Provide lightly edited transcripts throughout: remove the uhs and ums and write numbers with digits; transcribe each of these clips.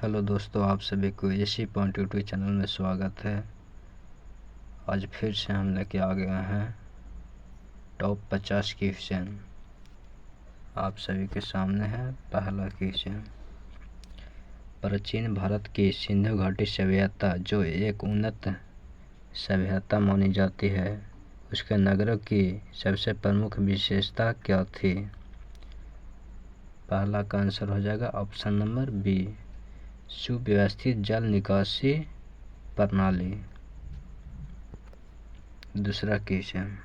Hello दोस्तों, आप सभी को एसी पॉइंट यूट्यूब चैनल में स्वागत है। आज फिर से हम लेके आ गए हैं टॉप 50 क्वेश्चन। आप सभी के सामने है पहला क्वेश्चन। प्राचीन भारत की सिंधु घाटी सभ्यता, जो एक उन्नत सभ्यता मानी जाती है, उसके नगरों की सबसे प्रमुख विशेषता क्या थी? पहला का आंसर हो जाएगा ऑप्शन नंबर बी, सुव्यवस्थित जल निकासी प्रणाली। दूसरा क्वेश्चन,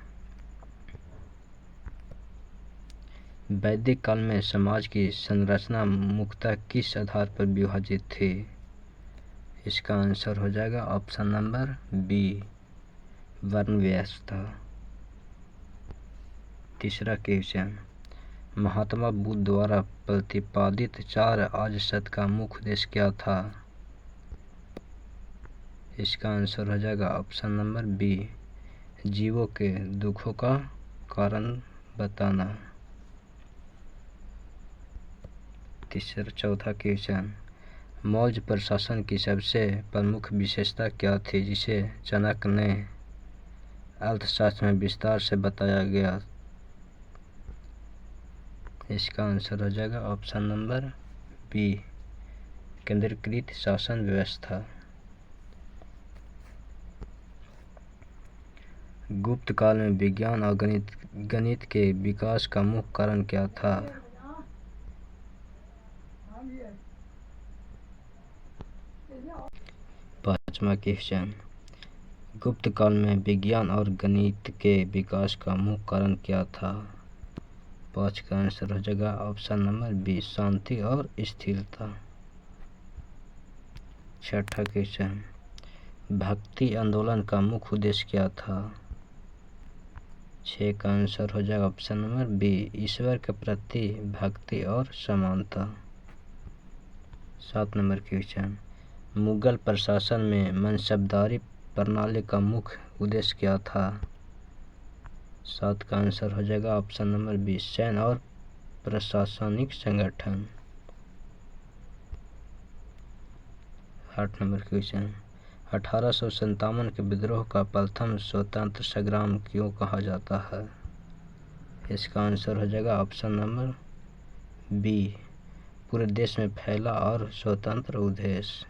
वैदिक काल में समाज की संरचना मुख्यतः किस आधार पर विभाजित थी? इसका आंसर हो जाएगा ऑप्शन नंबर बी, वर्ण व्यवस्था। तीसरा क्वेश्चन, महात्मा बुद्ध द्वारा प्रतिपादित 4 आर्य सत्य का मुख्य उद्देश्य क्या था? इसका आंसर हो जाएगा ऑप्शन नंबर बी, जीवों के दुखों का कारण बताना। चौथा क्वेश्चन, मौर्य प्रशासन की सबसे प्रमुख विशेषता क्या थी, जिसे चाणक्य ने अर्थशास्त्र में विस्तार से बताया गया? इसका आंसर हो जाएगा ऑप्शन नंबर बी, केंद्रीकृत शासन व्यवस्था। गुप्त काल में विज्ञान और गणित के विकास का मुख्य कारण क्या था? पांचवा क्वेश्चन, गुप्त काल में विज्ञान और गणित के विकास का मुख्य कारण क्या था? 5 का आंसर हो जाएगा ऑप्शन नंबर बी, शांति और स्थिरता। छठा क्वेश्चन, भक्ति आंदोलन का मुख्य उद्देश्य क्या था? 6 का आंसर हो जाएगा ऑप्शन नंबर बी, ईश्वर के प्रति भक्ति और समानता। 7 नंबर क्वेश्चन, मुगल प्रशासन में मनसबदारी प्रणाली का मुख्य उद्देश्य क्या था? 7 का आंसर हो जाएगा ऑप्शन नंबर बी, सैन्य और प्रशासनिक संगठन। 8 नंबर क्वेश्चन, 1857 के विद्रोह का प्रथम स्वतंत्र संग्राम क्यों कहा जाता है? इसका आंसर हो जाएगा ऑप्शन नंबर बी, पूरे देश में फैला और स्वतंत्र उद्देश्य।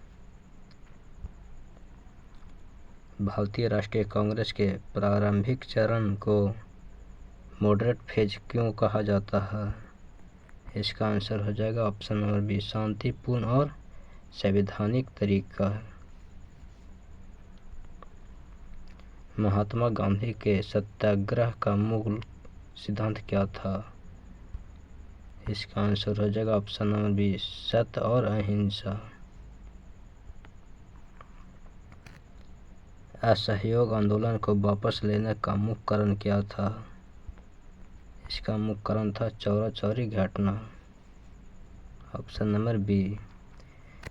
भारतीय राष्ट्रीय कांग्रेस के प्रारंभिक चरण को मॉडरेट फेज क्यों कहा जाता है? इसका आंसर हो जाएगा ऑप्शन नंबर बी, शांतिपूर्ण और संवैधानिक तरीका। महात्मा गांधी के सत्याग्रह का मूल सिद्धांत क्या था? इसका आंसर हो जाएगा ऑप्शन नंबर बी, सत्य और अहिंसा। असहयोग आंदोलन को वापस लेने का मुख्य कारण क्या था? इसका मुख्य कारण था चौरा चौरी घटना। ऑप्शन नंबर बी,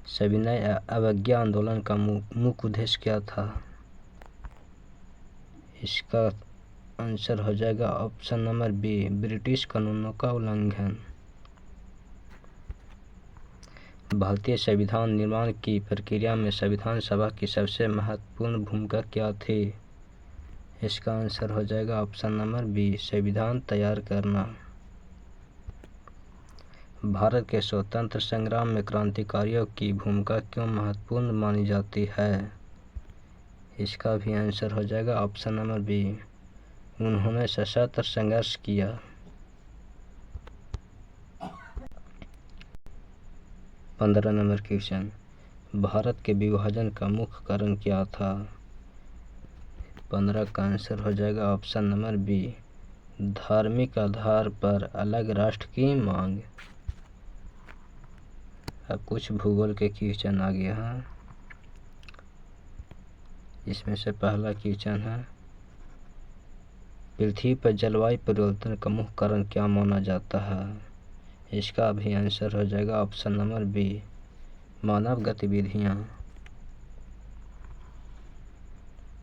सविनय अवज्ञा आंदोलन का मुख्य उद्देश्य क्या था? इसका आंसर हो जाएगा ऑप्शन नंबर बी, ब्रिटिश कानूनों का उल्लंघन। भारतीय संविधान निर्माण की प्रक्रिया में संविधान सभा की सबसे महत्वपूर्ण भूमिका क्या थी? इसका आंसर हो जाएगा ऑप्शन नंबर बी, संविधान तैयार करना। भारत के स्वतंत्र संग्राम में क्रांतिकारियों की भूमिका क्यों महत्वपूर्ण मानी जाती है? इसका भी आंसर हो जाएगा ऑप्शन नंबर बी, उन्होंने सशस्त्र संघर्ष किया। 15 नंबर क्वेश्चन, भारत के विभाजन का मुख्य कारण क्या था? 15 का आंसर हो जाएगा ऑप्शन नंबर बी, धार्मिक आधार पर अलग राष्ट्र की मांग। अब कुछ भूगोल के क्वेश्चन आ गया है। इसमें से पहला क्वेश्चन है, पृथ्वी पर जलवायु परिवर्तन का मुख्य कारण क्या माना जाता है? इसका भी आंसर हो जाएगा ऑप्शन नंबर बी, मानव गतिविधियां।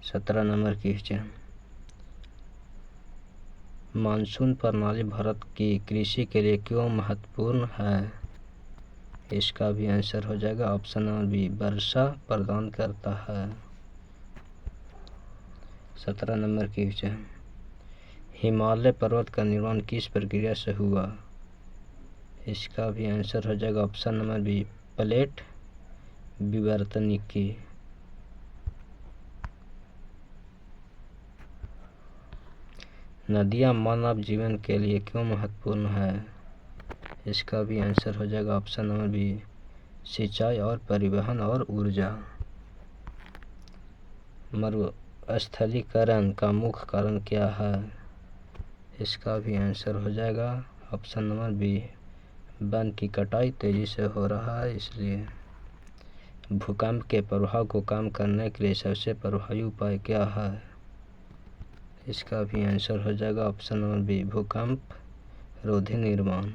17 नंबर क्वेश्चन, मानसून प्रणाली भारत की कृषि के लिए क्यों महत्वपूर्ण है? इसका भी आंसर हो जाएगा ऑप्शन नंबर बी, वर्षा प्रदान करता है। 17 नंबर की क्वेश्चन, हिमालय पर्वत का निर्माण किस प्रक्रिया से हुआ? इसका भी आंसर हो जाएगा ऑप्शन नंबर बी, प्लेट विवर्तनिकी। नदियाँ मानव जीवन के लिए क्यों महत्वपूर्ण है? इसका भी आंसर हो जाएगा ऑप्शन नंबर बी, सिंचाई और परिवहन और ऊर्जा। मरुस्थलीकरण का मुख्य कारण क्या है? इसका भी आंसर हो जाएगा ऑप्शन नंबर बी, वन की कटाई तेजी से हो रहा है इसलिए। भूकंप के प्रभाव को कम करने के लिए सबसे प्रभावी उपाय क्या है? इसका भी आंसर हो जाएगा ऑप्शन नंबर बी, भूकंप रोधी निर्माण।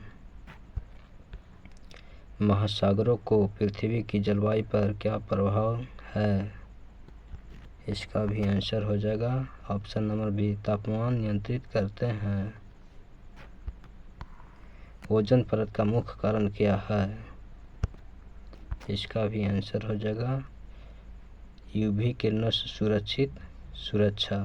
महासागरों को पृथ्वी की जलवायु पर क्या प्रभाव है? इसका भी आंसर हो जाएगा ऑप्शन नंबर बी, तापमान नियंत्रित करते हैं। ओजोन परत का मुख्य कारण क्या है? इसका भी आंसर हो जाएगा यूवी किरणों से सुरक्षा।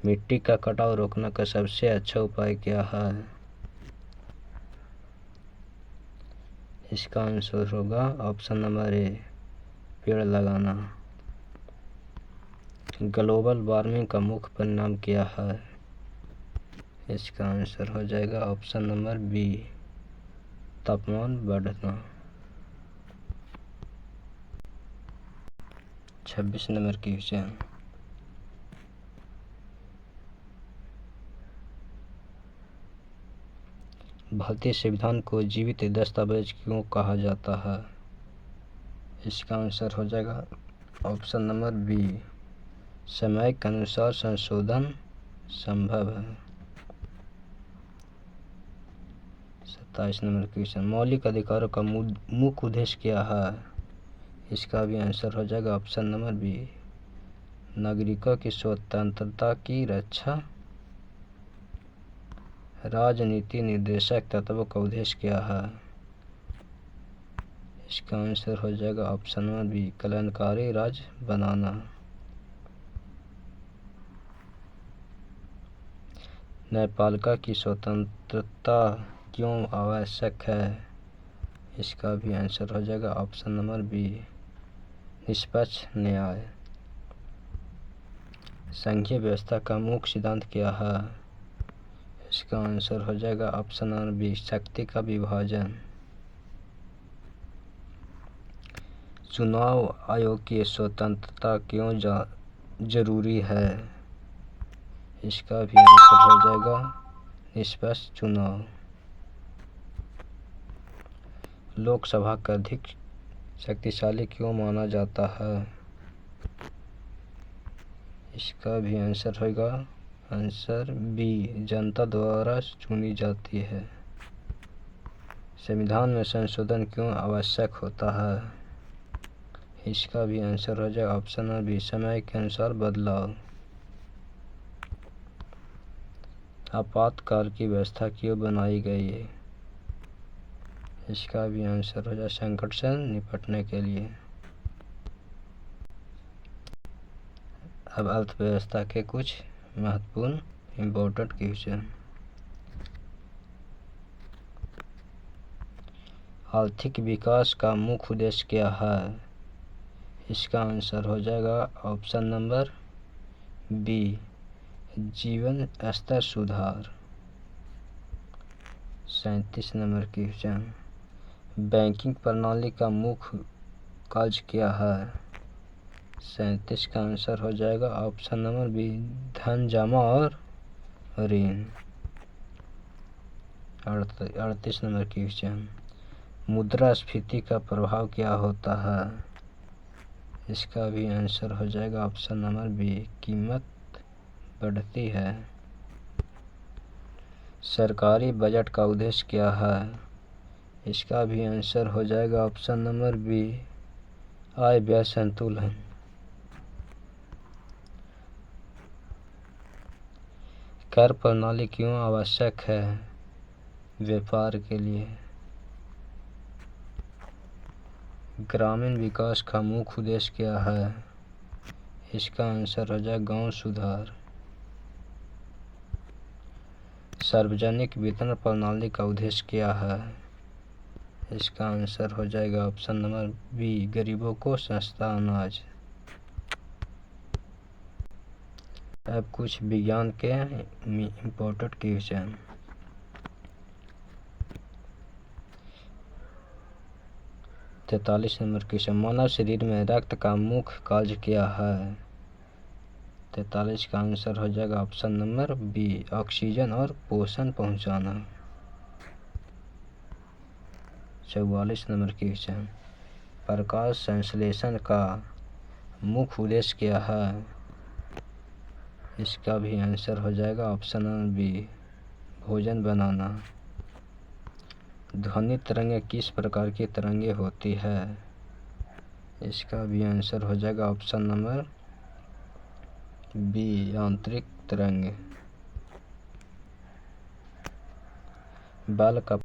मिट्टी का कटाव रोकने का सबसे अच्छा उपाय क्या है? इसका आंसर होगा ऑप्शन नंबर ए, पेड़ लगाना। ग्लोबल वार्मिंग का मुख्य परिणाम क्या है? इसका आंसर हो जाएगा ऑप्शन नंबर बी, तापमान बढ़ना। 26 नंबर की क्वेश्चन, भारतीय संविधान को जीवित दस्तावेज क्यों कहा जाता है? इसका आंसर हो जाएगा ऑप्शन नंबर बी, समय के अनुसार संशोधन संभव है। 27 नंबर क्वेश्चन, मौलिक अधिकारों का मुख्य उद्देश्य क्या है? इसका भी आंसर हो जाएगा ऑप्शन नंबर बी, नागरिकों की स्वतंत्रता की रक्षा। राजनीति निर्देशक तत्वों का उद्देश्य क्या है? इसका आंसर हो जाएगा ऑप्शन नंबर बी, कल्याणकारी राज्य बनाना। न्यायपालिका की स्वतंत्रता क्यों आवश्यक है? इसका भी आंसर हो जाएगा ऑप्शन नंबर बी, निष्पक्ष न्याय। संघीय व्यवस्था का मुख्य सिद्धांत क्या है? इसका आंसर हो जाएगा ऑप्शन नंबर बी, शक्ति का विभाजन। चुनाव आयोग की स्वतंत्रता क्यों जरूरी है? इसका भी आंसर हो जाएगा निष्पक्ष चुनाव। लोकसभा का अधिक शक्तिशाली क्यों माना जाता है? इसका भी आंसर होगा आंसर बी, जनता द्वारा चुनी जाती है। संविधान में संशोधन क्यों आवश्यक होता है? इसका भी आंसर हो जाएगा ऑप्शन नंबर बी, समय के अनुसार बदलाव। आपातकाल की व्यवस्था क्यों बनाई गई है? इसका भी आंसर हो जाए संकट से निपटने के लिए। अब अर्थव्यवस्था के कुछ महत्वपूर्ण इम्पोर्टेंट क्वेश्चन। आर्थिक विकास का मुख्य उद्देश्य क्या है? इसका आंसर हो जाएगा ऑप्शन नंबर बी, जीवन स्तर सुधार। 37 नंबर की क्वेश्चन, बैंकिंग प्रणाली का मुख्य कार्य क्या है? 37 का आंसर हो जाएगा ऑप्शन नंबर बी, धन जमा और ऋण। 38 नंबर की क्वेश्चन, मुद्रास्फीति का प्रभाव क्या होता है? इसका भी आंसर हो जाएगा ऑप्शन नंबर बी, कीमत बढ़ती है। सरकारी बजट का उद्देश्य क्या है? इसका भी आंसर हो जाएगा ऑप्शन नंबर बी, आय व्यय संतुलन। कर प्रणाली क्यों आवश्यक है? व्यापार के लिए। ग्रामीण विकास का मुख्य उद्देश्य क्या है? इसका आंसर हो जाएगा गांव सुधार। सार्वजनिक वितरण प्रणाली का उद्देश्य क्या है? इसका आंसर हो जाएगा ऑप्शन नंबर बी, गरीबों को सस्ता अनाज। अब कुछ विज्ञान के इम्पोर्टेंट क्वेश्चन। तैतालीस नंबर क्वेश्चन, मानव शरीर में रक्त का मुख्य कार्य क्या है? 43 का आंसर हो जाएगा ऑप्शन नंबर बी, ऑक्सीजन और पोषण पहुंचाना। 44 नंबर क्वेश्चन, प्रकाश संश्लेषण का मुख्य उद्देश्य क्या है? इसका भी आंसर हो जाएगा ऑप्शन नंबर बी, भोजन बनाना। ध्वनि तरंगे किस प्रकार की तरंगे होती है? इसका भी आंसर हो जाएगा ऑप्शन नंबर बी, आंतरिक तरंग। बाल का